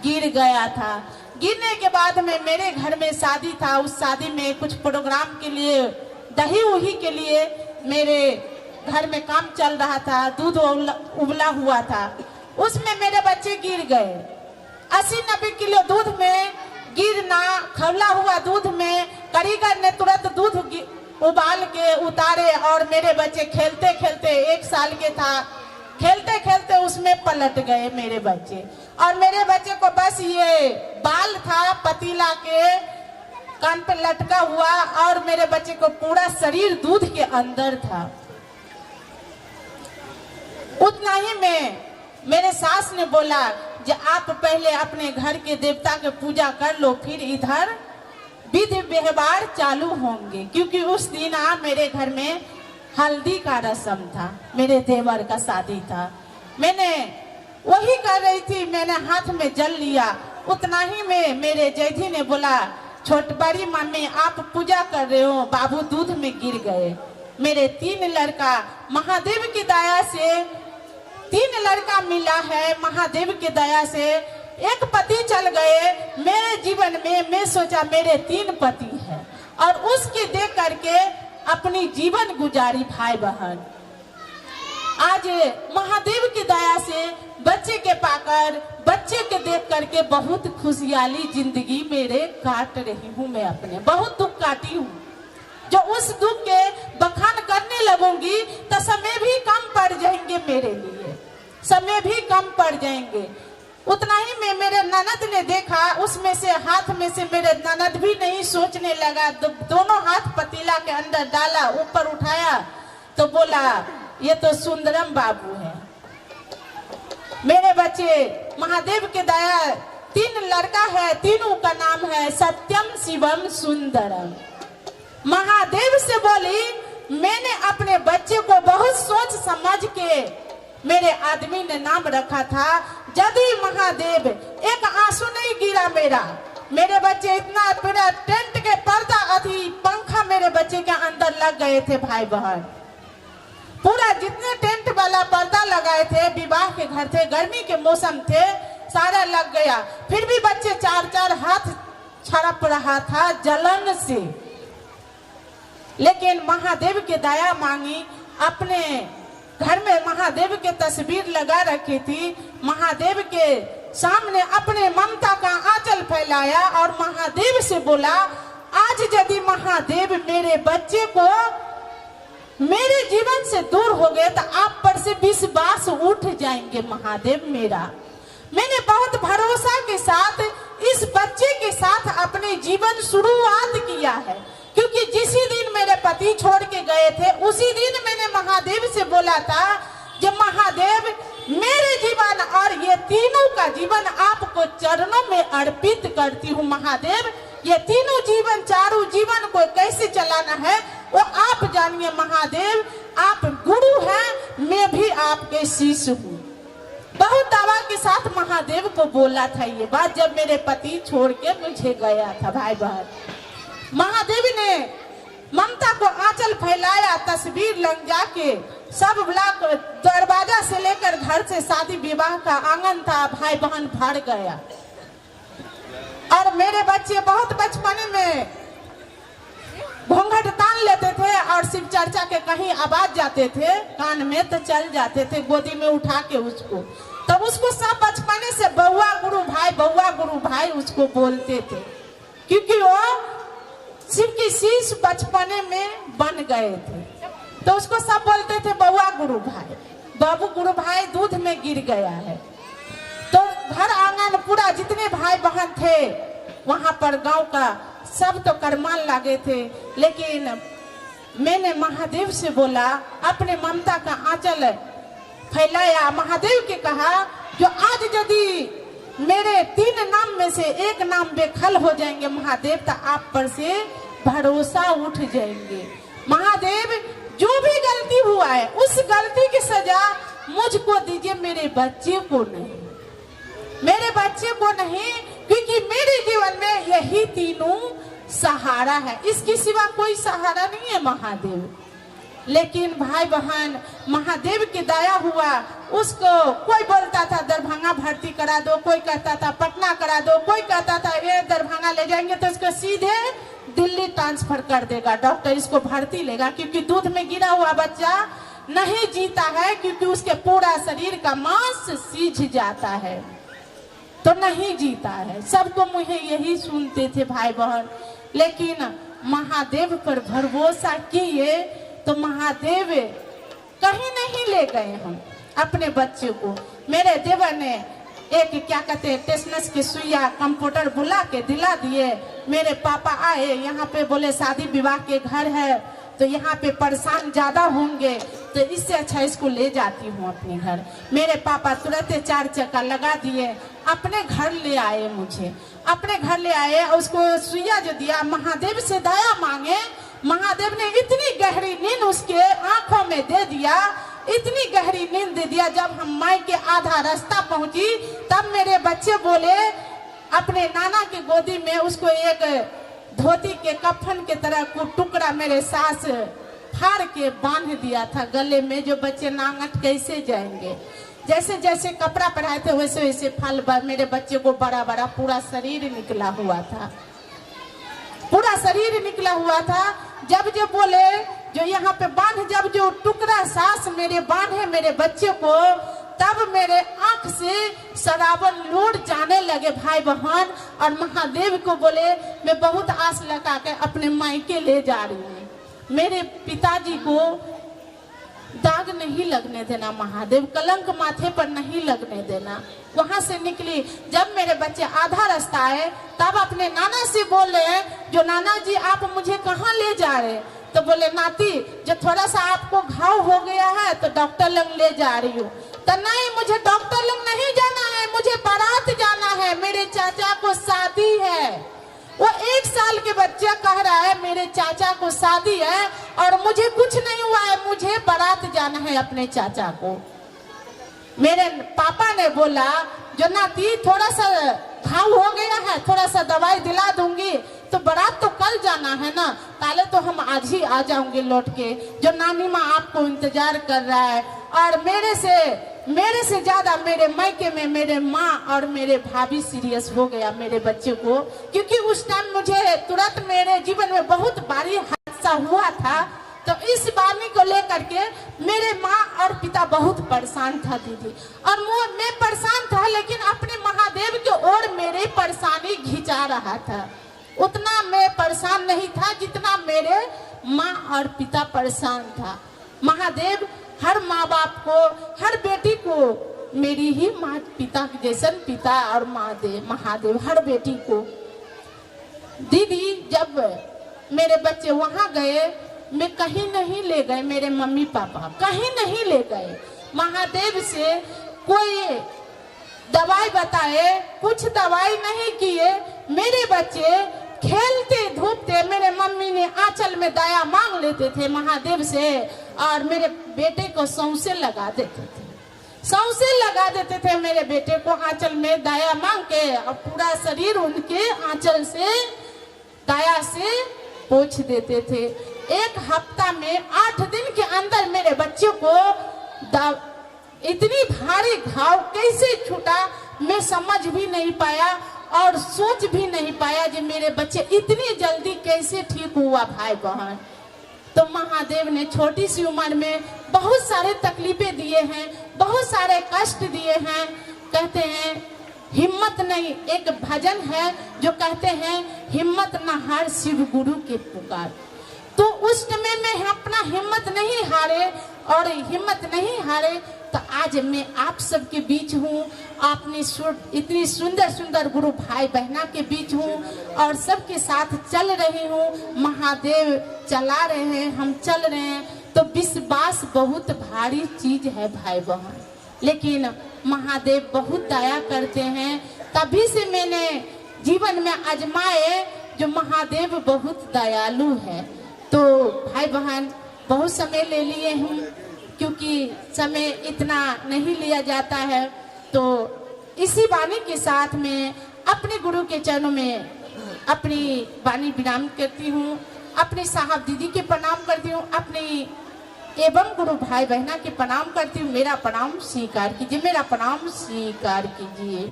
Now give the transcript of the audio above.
गिर गया था। गिरने के बाद में मेरे घर में शादी था, उस शादी में कुछ प्रोग्राम के लिए दही उही के लिए मेरे घर में काम चल रहा था, दूध उबला हुआ था, उसमें मेरे बच्चे गिर गए। 80-90 किलो दूध में गिरना, खौला हुआ दूध में कारीगर ने तुरंत दूध उबाल के उतारे और मेरे बच्चे खेलते खेलते, 1 साल के था, खेलते खेलते उसमें पलट गए मेरे बच्चे। और मेरे बच्चे को बस ये बाल था पतीला के कान पे लटका हुआ और मेरे बच्चे को पूरा शरीर दूध के अंदर था। उतना ही में मेरे सास ने बोला कि आप पहले अपने घर के देवता के पूजा कर लो, फिर इधर विधि व्यवहार चालू होंगे, क्योंकि उस दिन मेरे घर में हल्दी का रस्म था, मेरे देवर का शादी था। मैंने वही कर रही थी, मैंने हाथ में जल लिया। उतना ही में मेरे जैधी ने बोला, छोट बड़ी मम्मी आप पूजा कर रहे हो, बाबू दूध में गिर गए। मेरे 3 लड़का महादेव की दया से 3 लड़का मिला है, महादेव की दया से। एक पति चल गए मेरे जीवन में, मैं सोचा मेरे 3 पति है और उसकी देख करके अपनी जीवन गुजारी भाई बहन। आज महादेव की दया से बच्चे के पाकर, बच्चे के देख करके बहुत खुशहाली जिंदगी मेरे काट रही हूँ। मैं अपने बहुत दुख काटी हूँ, जो उस दुख के बखान करने लगूंगी तो समय भी कम पड़ जाएंगे, मेरे लिए समय भी कम पड़ जाएंगे। उतना ही में मेरे ननद ने देखा, उसमें से हाथ में से मेरे ननद भी नहीं सोचने लगा, दोनों हाथ पतीला के अंदर डाला, ऊपर उठाया तो बोला ये तो सुंदरम बाबू है। मेरे बच्चे महादेव के दया 3 लड़का है, तीनों का नाम है सत्यम शिवम सुंदरम। महादेव से बोली मैंने अपने बच्चे को बहुत सोच समझ के मेरे आदमी ने नाम रखा था। यदि महादेव एक आंसू नहीं गिरा मेरे बच्चे इतना पूरा टेंट के पर्दा अथी पंखा मेरे बच्चे के अंदर लग गए थे भाई बहन। पूरा जितने टेंट वाला पर्दा लगाए थे, विवाह के घर थे, गर्मी के मौसम थे, सारा लग गया। फिर भी बच्चे 4-4 हाथ छड़प रहा था जलन से। लेकिन महादेव की दया मांगी, अपने घर में महादेव के तस्वीर लगा रखी थी, महादेव के सामने अपने ममता का आंचल फैलाया और महादेव से बोला आज यदि महादेव मेरे बच्चे को मेरे जीवन से दूर हो गए तो आप पर से विश्वास उठ जाएंगे महादेव मेरा। मैंने बहुत भरोसा के साथ इस बच्चे के साथ अपने जीवन शुरुआत किया है, क्योंकि जिसी दिन मेरे पति छोड़ के गए थे उसी दिन मैंने महादेव से बोला था जब महादेव मेरे जीवन और ये तीनों का जीवन आपको चरणों में अर्पित करती हूँ। महादेव ये तीनों जीवन, चारों जीवन को कैसे चलाना है वो आप जानिए महादेव। आप गुरु हैं, मैं भी आपके शिष्य हूँ। बहुत दावा के साथ महादेव को बोला था ये बात जब मेरे पति छोड़ के मुझे गया था भाई बहन। महादेव ने ममता को आंचल फैलाया, तस्वीर लग जाके सब ब्लॉक दरवाजा से लेकर घर से शादी विवाह का आंगन था, भाई बहन भर गया। और मेरे बच्चे बहुत बचपने में घूंघट तान लेते थे और शिव चर्चा के कहीं आवाज जाते थे कान में तो चल जाते थे गोदी में उठा के उसको, तब उसको सब बचपने से बउआ गुरु भाई उसको बोलते थे, क्योंकि वो शिव की शीश बचपने में बन गए थे। तो उसको सब बोलते थे बउआ गुरु भाई, बाबू गुरु भाई दूध में गिर गया है। तो घर आंगन पूरा जितने भाई बहन थे वहां पर गांव का सब तो करमान लागे थे। लेकिन मैंने महादेव से बोला, अपने ममता का आंचल फैलाया, महादेव के कहा जो आज यदि मेरे 3 नाम में से एक नाम बेखल हो जाएंगे महादेव तो आप पर से भरोसा उठ जाएंगे। महादेव जो भी गलती हुआ है उस गलती की सजा मुझको दीजिए, मेरे बच्चे को नहीं, मेरे बच्चे को नहीं, क्योंकि मेरे जीवन में यही तीनों सहारा है, इसके सिवा कोई सहारा नहीं है महादेव। लेकिन भाई बहन महादेव की दया हुआ, उसको कोई बोलता था दरभंगा भर्ती करा दो, कोई कहता था पटना करा दो, कोई कहता था ये दरभंगा ले जाएंगे तो इसको सीधे दिल्ली ट्रांसफर कर देगा डॉक्टर, इसको भर्ती लेगा, क्योंकि दूध में गिरा हुआ बच्चा नहीं जीता है, क्योंकि उसके पूरा शरीर का मांस सीझ जाता है तो नहीं जीता है। सबको मुझे यही सुनते थे भाई बहन, लेकिन महादेव पर भरोसा किए तो महादेव कहीं नहीं ले गए हम अपने बच्चे को। मेरे देवर ने एक क्या कहते हैं टेस्नस की सुइया कंप्यूटर बुला के दिला दिए। मेरे पापा आए यहाँ पे, बोले शादी विवाह के घर है तो यहाँ पे परेशान ज्यादा होंगे, तो इससे अच्छा इसको ले जाती हूँ अपने घर। मेरे पापा तुरंत 4 चक्का लगा दिए, अपने घर ले आए, मुझे अपने घर ले आए। उसको सुइया जो दिया, महादेव से दया मांगे, महादेव ने इतनी गहरी नींद उसके आंखों में दे दिया, इतनी गहरी नींद दे दिया। जब हम माई के आधा रास्ता पहुंची तब मेरे बच्चे बोले, अपने नाना की गोदी में उसको एक धोती के कफन के तरह को टुकड़ा मेरे सास फाड़ के बांध दिया था गले में। जो बच्चे नांगट कैसे जाएंगे, जैसे जैसे कपड़ा पहनाए थे वैसे वैसे फल मेरे बच्चे को बड़ा बड़ा पूरा शरीर निकला हुआ था, पूरा शरीर निकला हुआ था। जब बोले जो यहाँ पे बांध, जब जो टुकड़ा सास मेरे बांधे मेरे बच्चे को, तब मेरे आंख से सराबन लूट जाने लगे भाई बहन। और महादेव को बोले मैं बहुत आस लगा के अपने मायके ले जा रही हूँ, मेरे पिताजी को दाग नहीं लगने देना, महादेव कलंक माथे पर नहीं लगने देना। वहां से निकली, जब मेरे बच्चे आधा रास्ता आए तब अपने नाना से बोल रहे हैं, जो नाना जी आप मुझे कहाँ ले जा रहे? तो बोले नाती जो थोड़ा सा आपको घाव हो गया है तो डॉक्टर लग ले जा रही हूँ। तो नहीं, मुझे डॉक्टर लग नहीं जाना है, मुझे बारात जाना है, मेरे चाचा को शादी है। वो 1 साल के बच्चा कह रहा है मेरे चाचा को शादी है और मुझे कुछ नहीं हुआ है, मुझे बारात जाना है अपने चाचा को। मेरे पापा ने बोला जो नाती थोड़ा सा घाव हो गया है, थोड़ा सा दवाई दिला दूंगी, तो बारात तो कल जाना है ना, पहले तो हम आज ही आ जाऊंगे लौट के, जो नानी माँ आपको इंतजार कर रहा है। और मेरे से ज्यादा मेरे मायके में मेरे माँ और मेरे भाभी सीरियस हो गया मेरे बच्चे को, क्योंकि उस टाइम मुझे तुरंत मेरे जीवन में बहुत भारी हादसा हुआ था। तो इस बानी को लेकर के मेरे माँ और पिता बहुत परेशान था दीदी, और मैं परेशान था, लेकिन अपने महादेव की ओर मेरी परेशानी खिंचा रहा था। उतना मैं परेशान नहीं था जितना मेरे माँ और पिता परेशान था। महादेव हर माँ बाप को, हर बेटी को मेरी ही माँ पिता जैसन पिता और माँ दे महादेव हर बेटी को। दीदी जब मेरे बच्चे वहां गए, मैं कहीं नहीं ले गए, मेरे मम्मी पापा कहीं नहीं ले गए। महादेव से कोई दवाई बताए, कुछ दवाई नहीं किए। मेरे बच्चे खेलते धूपते, मेरे मम्मी ने आंचल में दया मांग लेते थे महादेव से, और मेरे बेटे को सौंसे लगा देते थे, सौंसे लगा देते थे मेरे बेटे को आंचल में दया मांग के, और पूरा शरीर उनके आंचल से दया से पोंछ देते थे। 1 हफ्ता में 8 दिन के अंदर मेरे बच्चे को इतनी भारी घाव कैसे छूटा मैं समझ भी नहीं पाया और सोच भी नहीं पाया कि मेरे बच्चे इतनी जल्दी कैसे ठीक हुआ भाई बहन। तो महादेव ने छोटी सी उम्र में बहुत सारे तकलीफें दिए हैं, बहुत सारे कष्ट दिए हैं। कहते हैं हिम्मत नहीं, एक भजन है जो कहते हैं हिम्मत न हार शिव गुरु के पुकार। तो उस समय में अपना हिम्मत नहीं हारे और हिम्मत नहीं हारे तो आज मैं आप सबके बीच हूँ, आपने इतनी सुंदर सुंदर गुरु भाई बहना के बीच हूँ और सबके साथ चल रही हूँ। महादेव चला रहे हैं, हम चल रहे हैं। तो विश्वास बहुत भारी चीज है भाई बहन, लेकिन महादेव बहुत दया करते हैं। तभी से मैंने जीवन में आजमाए जो महादेव बहुत दयालु है। तो भाई बहन बहुत समय ले लिए हूँ, क्योंकि समय इतना नहीं लिया जाता है। तो इसी वाणी के साथ में अपने गुरु के चरणों में अपनी वाणी विराम करती हूँ, अपने साहब दीदी के प्रणाम करती हूँ, अपनी एवं गुरु भाई बहना की प्रणाम करती हूँ। मेरा प्रणाम स्वीकार कीजिए, मेरा प्रणाम स्वीकार कीजिए।